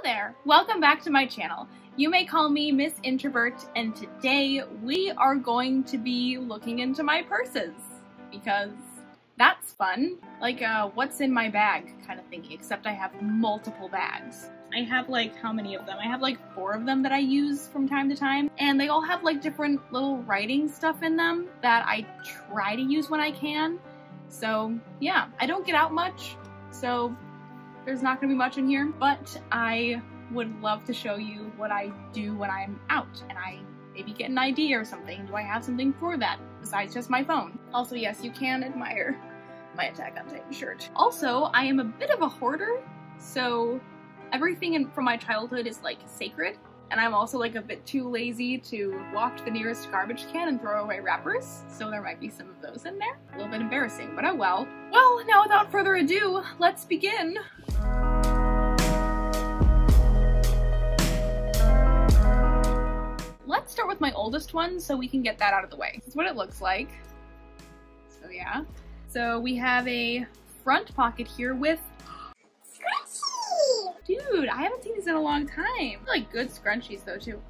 there! Welcome back to my channel. You may call me Miss Introvert, and today we are going to be looking into my purses because that's fun. Like what's in my bag kind of thingy, except I have multiple bags. I have like, how many of them? I have like 4 of them that I use from time to time, and they all have like different little writing stuff in them that I try to use when I can. So yeah, I don't get out much, so there's not gonna be much in here, but I would love to show you what I do when I'm out and I maybe get an idea or something. Do I have something for that besides just my phone? Also, yes, you can admire my Attack on Titan shirt. Also, I am a bit of a hoarder, so everything from my childhood is like sacred, and I'm also like a bit too lazy to walk to the nearest garbage can and throw away wrappers, so there might be some of those in there. A little bit embarrassing, but oh well. Well, now without further ado, let's begin. Let's start with my oldest one so we can get that out of the way. This is what it looks like. So yeah. So we have a front pocket here with scrunchies! Dude, I haven't seen these in a long time. Like good scrunchies though too.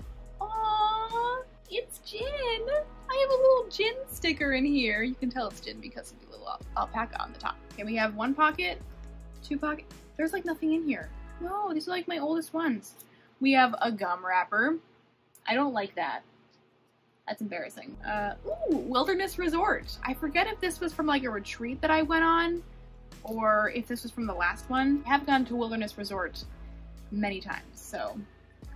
Aww, it's Jin! I have a little Jin sticker in here. You can tell it's Jin because of the little alpaca on the top. Okay, we have 1 pocket, 2 pockets. There's like nothing in here. No, these are like my oldest ones. We have a gum wrapper. I don't like that. That's embarrassing. Ooh, Wilderness Resort. I forget if this was from like a retreat that I went on or if this was from the last one. I have gone to Wilderness Resort many times, so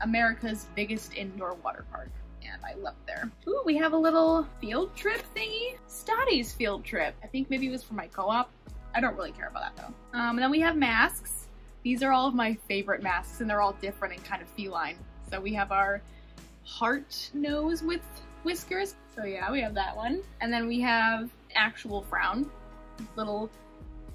America's biggest indoor water park, and I love it there. Ooh, we have a little field trip thingy. Stotty's field trip. I think maybe it was for my co-op. I don't really care about that though. And then we have masks. These are all of my favorite masks, and they're all different and kind of feline. So we have our heart nose with whiskers. So yeah, we have that one. And then we have actual frown, little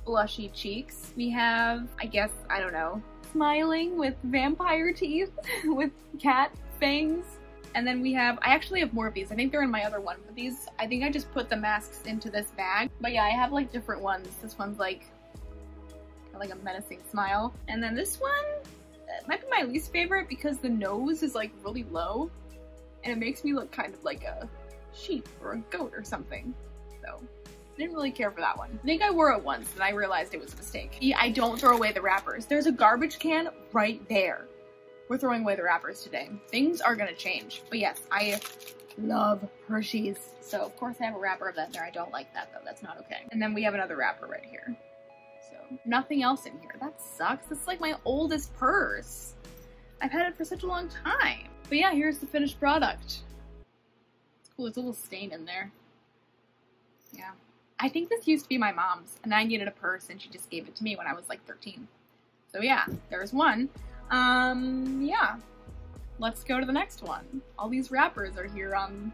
blushy cheeks. We have, I guess, I don't know, smiling with vampire teeth with cat fangs. And then we have, I actually have more of these. I think they're in my other one, but these, I think I just put the masks into this bag. But yeah, I have like different ones. This one's like a menacing smile. And then this one, might be my least favorite because the nose is like really low and it makes me look kind of like a sheep or a goat or something. So I didn't really care for that one. I think I wore it once and I realized it was a mistake. Yeah, I don't throw away the wrappers. There's a garbage can right there. We're throwing away the wrappers today. Things are gonna change. But yes, I love Hershey's. So of course I have a wrapper of that there. I don't like that though, that's not okay. And then we have another wrapper right here. So nothing else in here. That sucks. This is like my oldest purse. I've had it for such a long time. But yeah, here's the finished product. It's cool, there's a little stain in there. Yeah. I think this used to be my mom's, and I needed a purse, and she just gave it to me when I was like 13. So yeah, there's one. Yeah. Let's go to the next one. All these wrappers are here on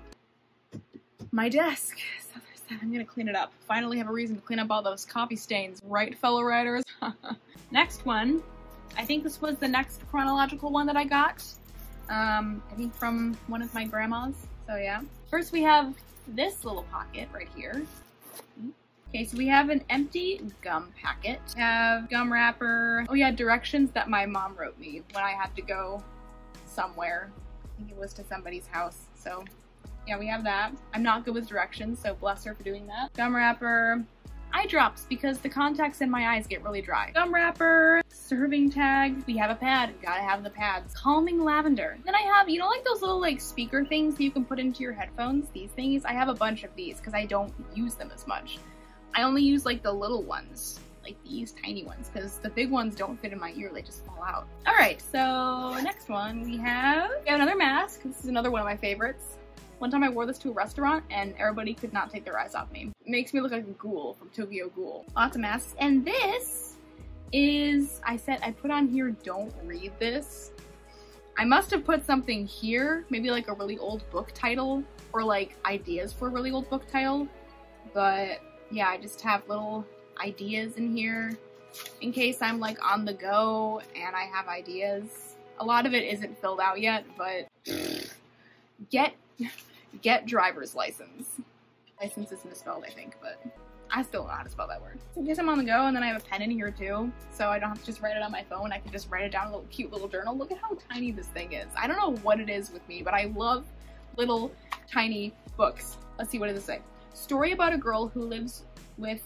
my desk. So I'm gonna clean it up. Finally have a reason to clean up all those coffee stains, right, fellow writers? Next one. I think this was the next chronological one that I got. I think from one of my grandmas, so yeah. First we have this little pocket right here. Okay, so we have an empty gum packet. We have gum wrapper. Oh yeah, directions that my mom wrote me when I had to go somewhere. I think it was to somebody's house, so yeah, we have that. I'm not good with directions, so bless her for doing that. Gum wrapper. Eye drops because the contacts in my eyes get really dry. Gum wrapper, serving tags. We have a pad, gotta have the pads. Calming lavender. Then I have, you know, like those little like speaker things that you can put into your headphones, these things. I have a bunch of these because I don't use them as much. I only use like the little ones, like these tiny ones, because the big ones don't fit in my ear, they just fall out. All right, so next one we have another mask. This is another one of my favorites. One time I wore this to a restaurant and everybody could not take their eyes off me. It makes me look like a ghoul from Tokyo Ghoul. Lots of masks. And this is, I put on here, don't read this. I must have put something here, maybe like a really old book title or like ideas for a really old book title. But yeah, I just have little ideas in here in case I'm like on the go and I have ideas. A lot of it isn't filled out yet, but get driver's license. License is misspelled, I think, but I still don't know how to spell that word. So in case I'm on the go, and then I have a pen in here too, so I don't have to just write it on my phone. I can just write it down in a little cute little journal. Look at how tiny this thing is. I don't know what it is with me, but I love little tiny books. Let's see, what does it say? Story about a girl who lives with,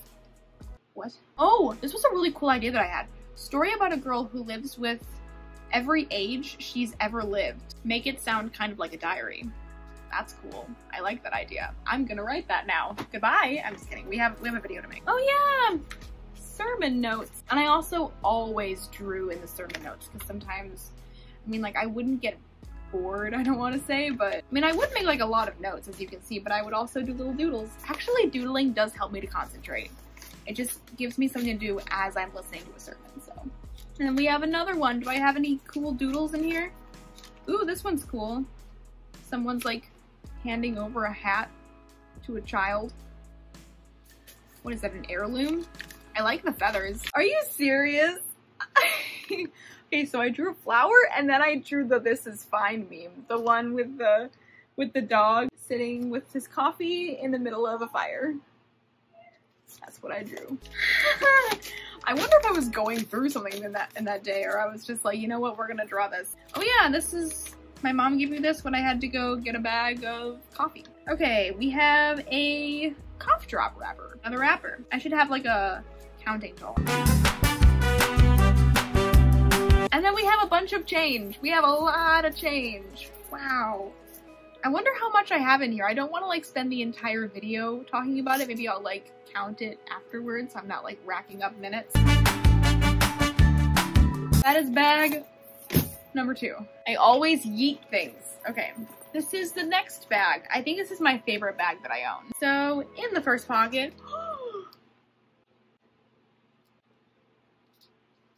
what? Oh, this was a really cool idea that I had. Story about a girl who lives with every age she's ever lived. Make it sound kind of like a diary. That's cool. I like that idea. I'm gonna write that now. Goodbye. I'm just kidding. We have a video to make. Oh yeah! Sermon notes. And I also always drew in the sermon notes because sometimes, I mean, like, I wouldn't get bored, I don't want to say, but I mean, I would make like a lot of notes, as you can see, but I would also do little doodles. Actually, doodling does help me to concentrate. It just gives me something to do as I'm listening to a sermon, so. And then we have another one. Do I have any cool doodles in here? Ooh, this one's cool. Someone's like handing over a hat to a child. What is that, an heirloom? I like the feathers. Are you serious? Okay, so I drew a flower and then I drew the "this is fine" meme. The one with the dog sitting with his coffee in the middle of a fire. That's what I drew. I wonder if I was going through something in that day, or I was just like, you know what, we're gonna draw this. Oh yeah, this is, my mom gave me this when I had to go get a bag of coffee. Okay, we have a cough drop wrapper. Another wrapper. I should have like a counting tool. And then we have a bunch of change. We have a lot of change. Wow. I wonder how much I have in here. I don't want to like spend the entire video talking about it. Maybe I'll like count it afterwards so I'm not like racking up minutes. That is bag number 2. I always yeet things. Okay, this is the next bag. I think this is my favorite bag that I own. So in the first pocket,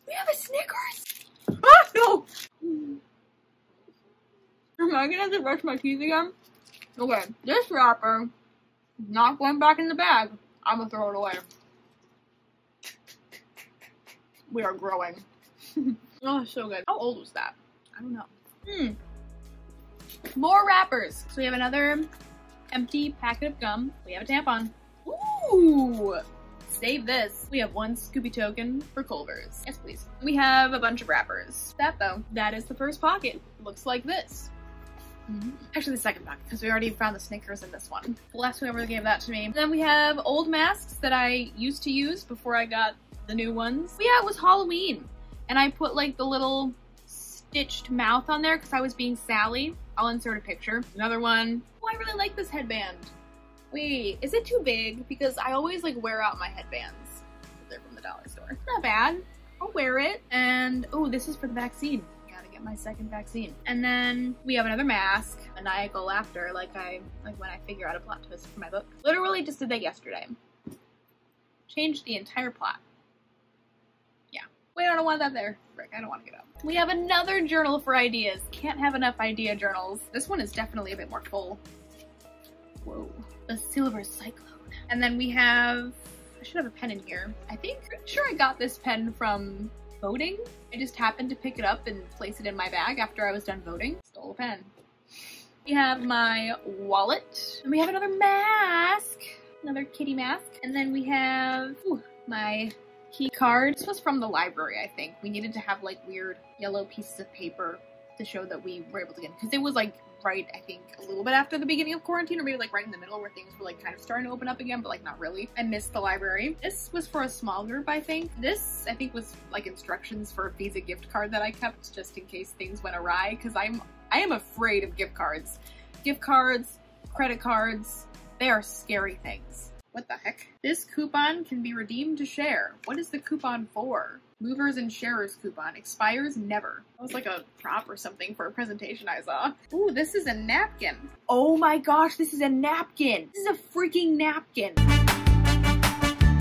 we have a Snickers. Ah, no! Am I gonna have to brush my teeth again? Okay, this wrapper is not going back in the bag. I'm gonna throw it away. We are growing. Oh, so good. How old was that? I don't know. More wrappers. So we have another empty packet of gum. We have a tampon. Ooh! Save this. We have one Scooby token for Culver's. Yes, please. We have a bunch of wrappers. That though, that is the first pocket. Looks like this. Actually the second pocket, because we already found the Snickers in this one. The last one ever gave that to me. Then we have old masks that I used to use before I got the new ones. But yeah, it was Halloween. And I put like the little stitched mouth on there because I was being Sally. I'll insert a picture. Another one. Oh, I really like this headband. Wait, is it too big? Because I always like wear out my headbands. They're from the dollar store. Not bad. I'll wear it. And oh, this is for the vaccine. Gotta get my second vaccine. And then we have another mask. Maniacal laughter, like when I figure out a plot twist for my book. Literally just did that yesterday. Changed the entire plot. Yeah. Wait, I don't want that there. Frick, I don't want to get up. We have another journal for ideas. Can't have enough idea journals. This one is definitely a bit more full. Whoa. The Silver Cyclone. And then we have, I should have a pen in here. Pretty sure I got this pen from voting. I just happened to pick it up and place it in my bag after I was done voting. Stole a pen. We have my wallet. And we have another mask. Another kitty mask. And then we have my key card. This was from the library, I think. We needed to have like weird yellow pieces of paper to show that we were able to get in. Because it was like right, I think, a little bit after the beginning of quarantine, or maybe like right in the middle where things were like kind of starting to open up again, but like not really. I missed the library. This was for a small group, I think. This, I think, was like instructions for a Visa gift card that I kept just in case things went awry, because I am afraid of gift cards. Gift cards, credit cards, they are scary things. What the heck? This coupon can be redeemed to share. What is the coupon for? Movers and sharers coupon. Expires never. That was like a prop or something for a presentation I saw. Ooh, this is a napkin. Oh my gosh, this is a napkin. This is a freaking napkin.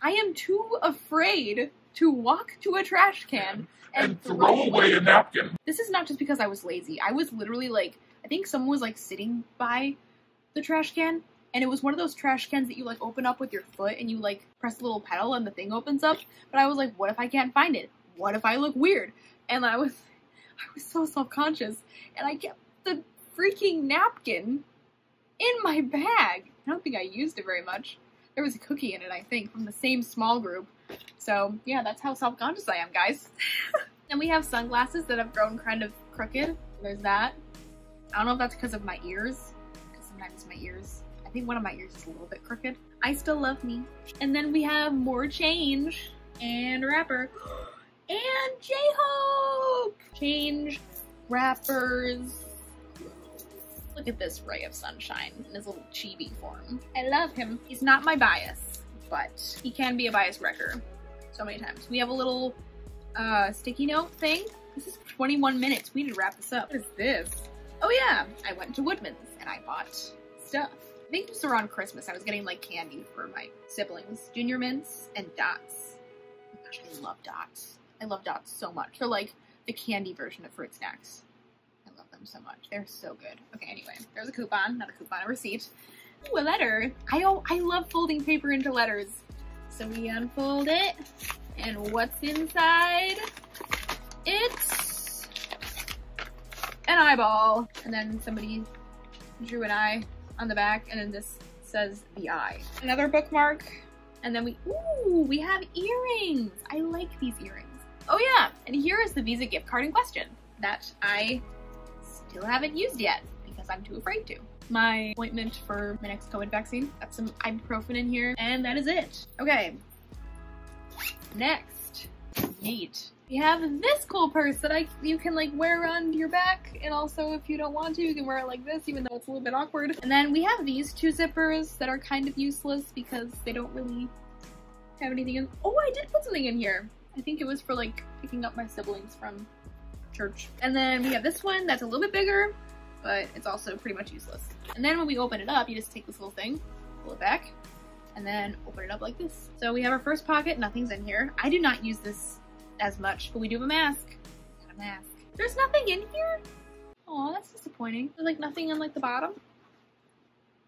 I am too afraid to walk to a trash can and throw away a napkin. This is not just because I was lazy. I was literally like, I think someone was like sitting by the trash can, and it was one of those trash cans that you like open up with your foot and you like press the little pedal and the thing opens up. But I was like, what if I can't find it? What if I look weird? And I was so self-conscious, and I kept the freaking napkin in my bag. I don't think I used it very much. There was a cookie in it, I think, from the same small group. So yeah, that's how self-conscious I am, guys. Then we have sunglasses that have grown kind of crooked. There's that. I don't know if that's because of my ears, because sometimes my ears, I think one of my ears is a little bit crooked. I still love me. And then we have more change and wrapper and J-Hope! Change, wrappers. Look at this ray of sunshine in his little chibi form. I love him. He's not my bias, but he can be a bias wrecker so many times. We have a little sticky note thing. This is 21 minutes. We need to wrap this up. What is this? Oh yeah, I went to Woodman's and I bought stuff. I think it was around Christmas. I was getting like candy for my siblings. Junior Mints and Dots. Oh my gosh, I love Dots. I love Dots so much. They're like the candy version of Fruit Snacks. I love them so much. They're so good. Okay, anyway, there's a coupon. Not a coupon, a receipt. Ooh, a letter. I love folding paper into letters. So we unfold it. And what's inside? It's an eyeball. And then somebody drew an eye on the back, and then this says the eye. Another bookmark. And then we have earrings. I like these earrings. Oh yeah, and here is the Visa gift card in question that I still haven't used yet because I'm too afraid to. My appointment for my next COVID vaccine. Got some ibuprofen in here, and that is it. Okay. Next, neat. We have this cool purse that you can like wear around your back, and also if you don't want to, you can wear it like this, even though it's a little bit awkward. And then we have these two zippers that are kind of useless because they don't really have anything in. Oh, I did put something in here. I think it was for like picking up my siblings from church. And then we have this one that's a little bit bigger, but it's also pretty much useless. And then when we open it up, you just take this little thing, pull it back, and then open it up like this. So we have our first pocket, nothing's in here. I do not use this as much, but we do have a mask. Got a mask. There's nothing in here? Oh, that's disappointing. There's like nothing on like the bottom?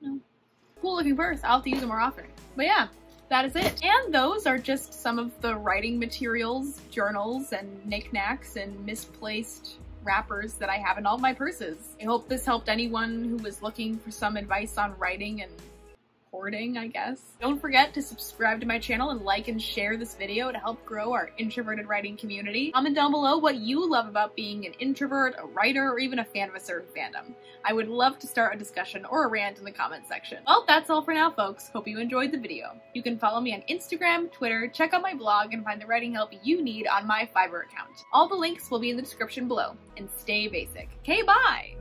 No. Cool looking purse. I'll have to use it more often. But yeah, that is it. And those are just some of the writing materials, journals, and knickknacks and misplaced wrappers that I have in all my purses. I hope this helped anyone who was looking for some advice on writing and hoarding, I guess. Don't forget to subscribe to my channel and like and share this video to help grow our introverted writing community. Comment down below what you love about being an introvert, a writer, or even a fan of a certain fandom. I would love to start a discussion or a rant in the comment section. Well, that's all for now, folks. Hope you enjoyed the video. You can follow me on Instagram, Twitter, check out my blog, and find the writing help you need on my Fiverr account. All the links will be in the description below. And stay basic. Okay, bye!